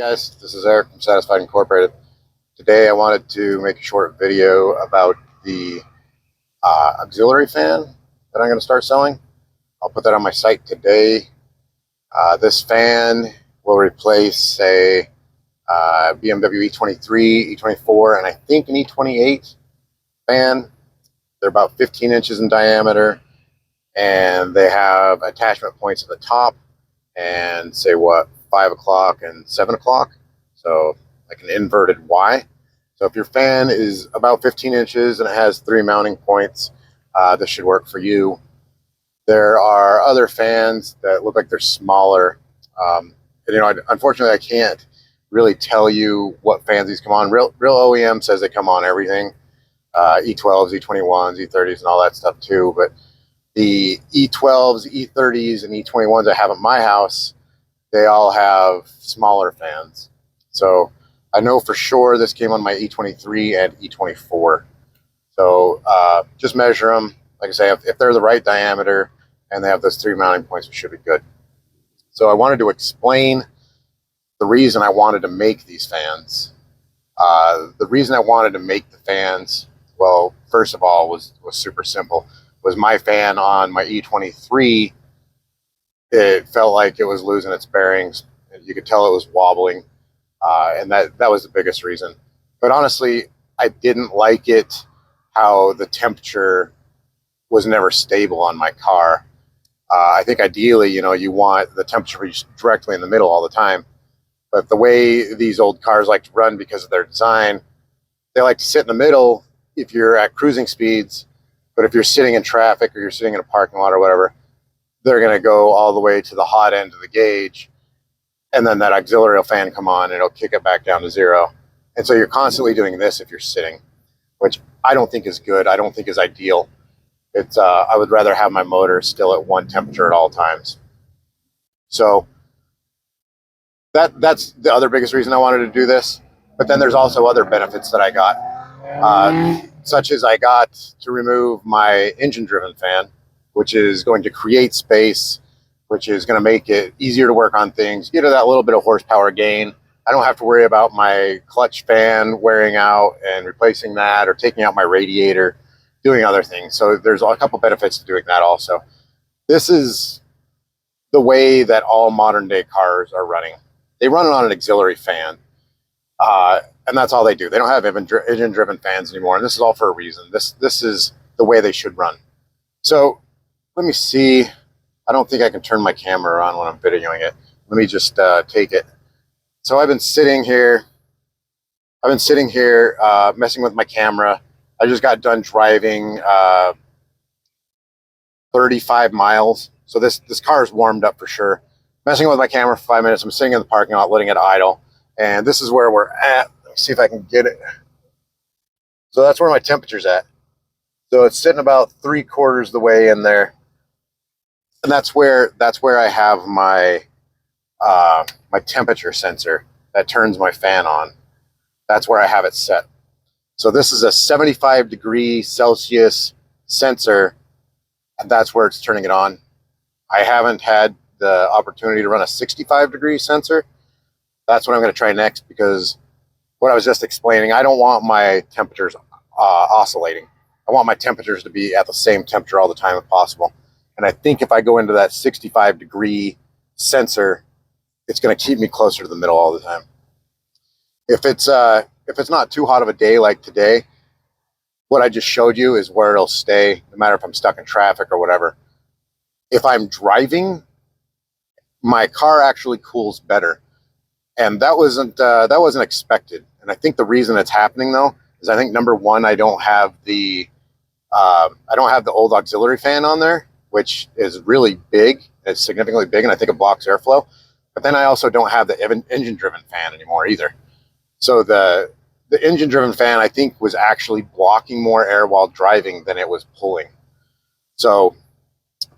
Guys, this is Eric from Satisfied Incorporated. Today I wanted to make a short video about the auxiliary fan that I'm going to start selling. I'll put that on my site today. This fan will replace a BMW E23, E24, and I think an E28 fan. They're about 15 inches in diameter, and they have attachment points at the top and say what, 5 o'clock and 7 o'clock, so like an inverted Y. So if your fan is about 15 inches and it has 3 mounting points, this should work for you. There are other fans that look like they're smaller. And, unfortunately, I can't really tell you what fans these come on. Real OEM says they come on everything, E12s, E21s, E30s, and all that stuff too. But the E12s, E30s, and E21s I have at my house, they all have smaller fans. So I know for sure this came on my E23 and E24. So just measure them. Like I say, if they're the right diameter and they have those 3 mounting points, it should be good. So I wanted to explain the reason I wanted to make these fans. The reason I wanted to make the fans, well, first of all, was super simple. Was my fan on my E23, it felt like it was losing its bearings. You could tell it was wobbling, and that was the biggest reason. But honestly, I didn't like it how the temperature was never stable on my car. I think ideally, you want the temperature to be directly in the middle all the time. But the way these old cars like to run because of their design, they like to sit in the middle if you're at cruising speeds. But if you're sitting in traffic or you're sitting in a parking lot or whatever, they're going to go all the way to the hot end of the gauge, and then that auxiliary will fan come on and it'll kick it back down to 0. And so you're constantly doing this if you're sitting, which I don't think is good. I don't think is ideal. It's I would rather have my motor still at one temperature at all times. So that's the other biggest reason I wanted to do this. But then there's also other benefits that I got, such as I got to remove my engine-driven fan, which is going to create space, which is going to make it easier to work on things, get that little bit of horsepower gain. I don't have to worry about my clutch fan wearing out and replacing that, or taking out my radiator, doing other things. So there's a couple benefits to doing that also. This is the way that all modern day cars are running. They run on an auxiliary fan, and that's all they do. They don't have engine-driven fans anymore, and this is all for a reason. This is the way they should run. So let me see. I don't think I can turn my camera on when I'm videoing it. Let me just take it. So I've been sitting here. Messing with my camera. I just got done driving 35 miles. So this car is warmed up for sure. Messing with my camera for 5 minutes. I'm sitting in the parking lot, letting it idle. And this is where we're at. Let me see if I can get it. So that's where my temperature's at. So it's sitting about 3/4 the way in there. And that's where I have my my temperature sensor that turns my fan on. That's where I have it set. So this is a 75°C sensor, and that's where it's turning it on. I haven't had the opportunity to run a 65° sensor. That's what I'm going to try next, because what I was just explaining, I don't want my temperatures oscillating. I want my temperatures to be at the same temperature all the time if possible. And I think if I go into that 65° sensor, it's going to keep me closer to the middle all the time. If it's not too hot of a day like today, what I just showed you is where it'll stay, no matter if I'm stuck in traffic or whatever. If I'm driving, my car actually cools better, and that wasn't expected. And I think the reason it's happening though is I think number one, I don't have the old auxiliary fan on there, which is really big. It's significantly big, and I think it blocks airflow. But then I also don't have the engine-driven fan anymore either. So the engine-driven fan, I think, was actually blocking more air while driving than it was pulling. So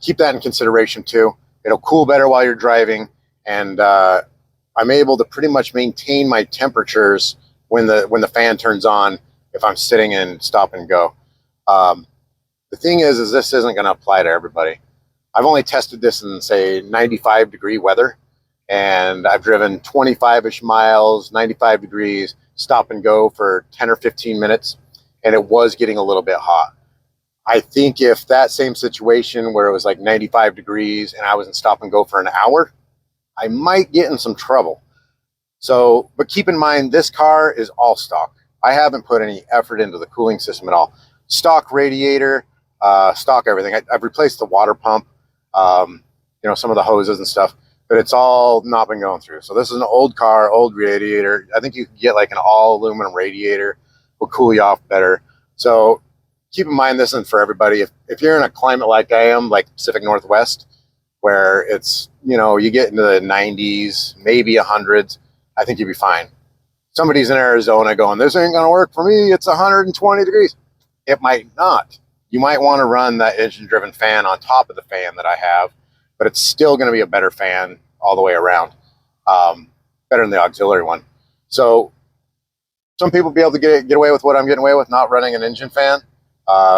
keep that in consideration too. It'll cool better while you're driving, and I'm able to pretty much maintain my temperatures when the fan turns on if I'm sitting in stop and go. The thing is this isn't going to apply to everybody. I've only tested this in, say, 95-degree weather, and I've driven 25-ish miles, 95 degrees, stop and go for 10 or 15 minutes, and it was getting a little bit hot. I think if that same situation where it was like 95 degrees and I was in stop and go for an hour, I might get in some trouble. So, but keep in mind, this car is all stock. I haven't put any effort into the cooling system at all. Stock radiator, stock everything. I've replaced the water pump, you know, some of the hoses and stuff, but it's all not been going through. So this is an old car, old radiator. I think you can get like an all aluminum radiator, will cool you off better. So keep in mind, this isn't for everybody. If you're in a climate like I am, like Pacific Northwest, where it's, you know, you get into the 90s, maybe 100s, I think you'd be fine. Somebody's in Arizona going, this ain't going to work for me. It's 120 degrees. It might not. You might want to run that engine-driven fan on top of the fan that I have, but it's still going to be a better fan all the way around, better than the auxiliary one. So some people will be able to get away with what I'm getting away with, not running an engine fan.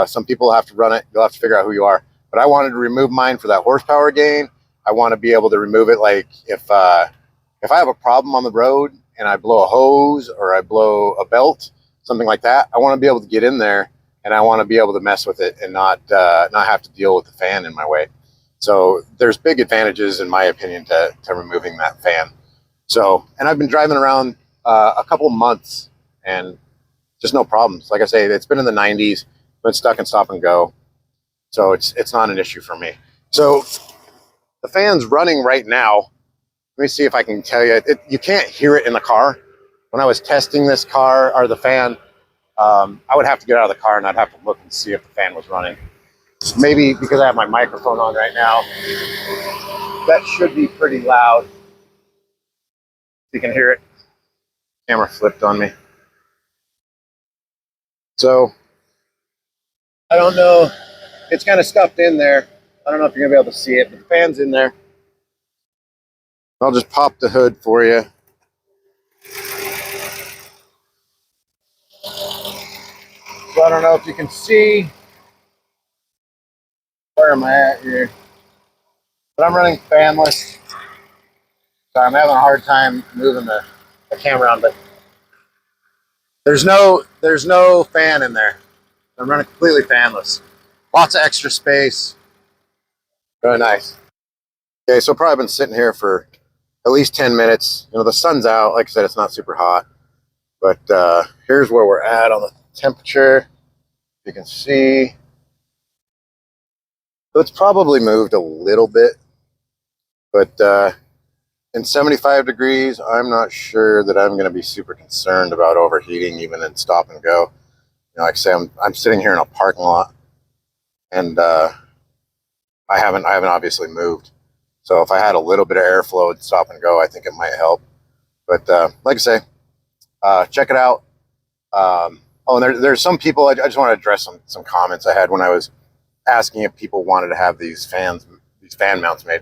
Some people have to run it. You'll have to figure out who you are. But I wanted to remove mine for that horsepower gain. I want to be able to remove it, like if I have a problem on the road and I blow a hose or I blow a belt, something like that, I want to be able to get in there and I want to be able to mess with it and not have to deal with the fan in my way. So there's big advantages, in my opinion, to removing that fan. So, and I've been driving around a couple of months and just no problems. Like I say, it's been in the 90s, been stuck in stop and go. So it's not an issue for me. So the fan's running right now. Let me see if I can tell you. You can't hear it in the car. When I was testing this car, or the fan, I would have to get out of the car and I'd have to look and see if the fan was running. Maybe because I have my microphone on right now, that should be pretty loud. You can hear it. Camera flipped on me. So I don't know. It's kind of stuffed in there. I don't know if you're gonna be able to see it, but the fan's in there. I'll just pop the hood for you. So I don't know if you can see. Where am I at here? But I'm running fanless. So I'm having a hard time moving the camera around, but there's no fan in there. I'm running completely fanless. Lots of extra space. Really nice. Okay, so I've probably been sitting here for at least 10 minutes. You know, the sun's out. Like I said, it's not super hot. But here's where we're at on the temperature. You can see. So it's probably moved a little bit. But in 75 degrees, I'm not sure that I'm going to be super concerned about overheating, even in stop and go. You know, like I say, I'm sitting here in a parking lot, and I haven't obviously moved. So if I had a little bit of airflow at stop and go, I think it might help. But like I say, check it out. Oh, and there's some people. I just want to address some comments I had when I was asking if people wanted to have these fan mounts made.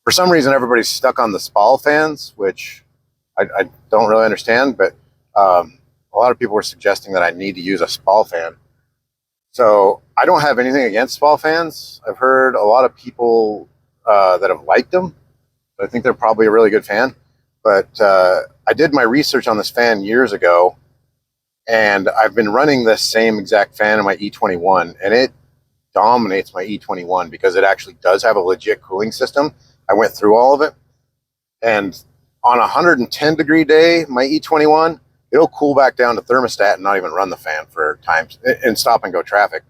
For some reason, everybody's stuck on the SPAL fans, which I don't really understand. But a lot of people were suggesting that I need to use a SPAL fan. So I don't have anything against SPAL fans. I've heard a lot of people that have liked them. I think they're probably a really good fan. But I did my research on this fan years ago, and I've been running this same exact fan in my E21, and it dominates my E21 because it actually does have a legit cooling system. I went through all of it, and on a 110 degree day, my E21, it'll cool back down to thermostat and not even run the fan for times in stop and go traffic.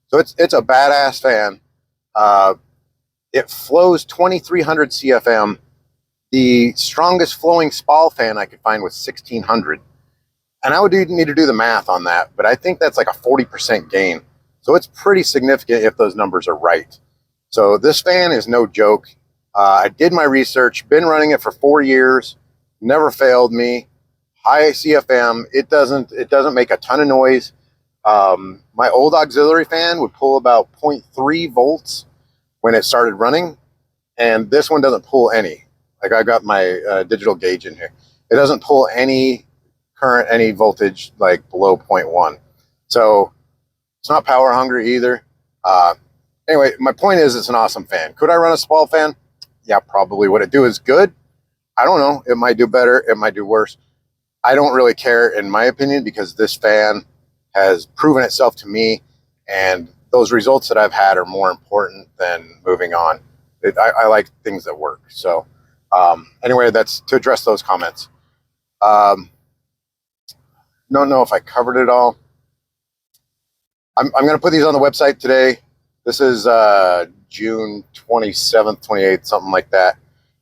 So it's a badass fan. It flows 2300 CFM. The strongest flowing SPAL fan I could find was 1600. And I would need to do the math on that, but I think that's like a 40% gain. So it's pretty significant if those numbers are right. So this fan is no joke. I did my research, been running it for 4 years, never failed me. High CFM, it doesn't make a ton of noise. My old auxiliary fan would pull about 0.3 volts when it started running, and this one doesn't pull any. Like, I got my digital gauge in here. It doesn't pull any current, any voltage like below 0.1. So it's not power hungry either. Anyway, my point is, it's an awesome fan. Could I run a SPAL fan? Yeah, probably. Would it do as good? I don't know. It might do better. It might do worse. I don't really care, in my opinion, because this fan has proven itself to me, and those results that I've had are more important than moving on. I like things that work. So anyway, that's to address those comments. Don't know if I covered it all. I'm going to put these on the website today. This is June 27th, 28th, something like that.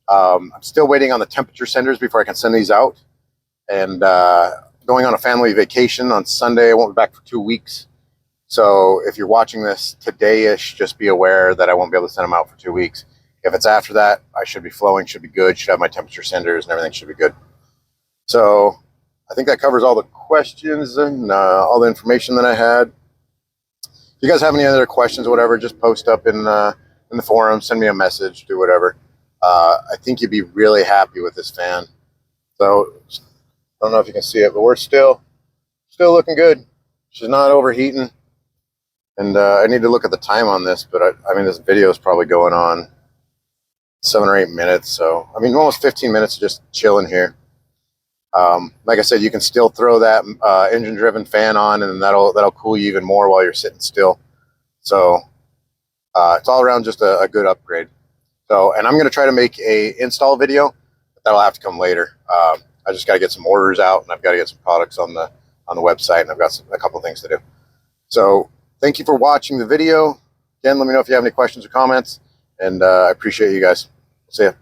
I'm still waiting on the temperature senders before I can send these out. And going on a family vacation on Sunday. I won't be back for 2 weeks. So if you're watching this today-ish, just be aware that I won't be able to send them out for 2 weeks. If it's after that, I should be flowing, should be good, should have my temperature senders, and everything should be good. So I think that covers all the questions and all the information that I had. If you guys have any other questions or whatever, just post up in the forum, send me a message, do whatever. I think you'd be really happy with this fan. So I don't know if you can see it, but we're still looking good. She's not overheating. And I need to look at the time on this, but I mean, this video is probably going on 7 or 8 minutes. So, I mean, almost 15 minutes of just chilling here. Like I said, you can still throw that engine-driven fan on, and that'll cool you even more while you're sitting still. So it's all around just a good upgrade. So, and I'm going to try to make a install video, but that'll have to come later. I just got to get some orders out, and I've got to get some products on the website, and I've got a couple things to do. So thank you for watching the video. Again, let me know if you have any questions or comments, and I appreciate you guys. See ya.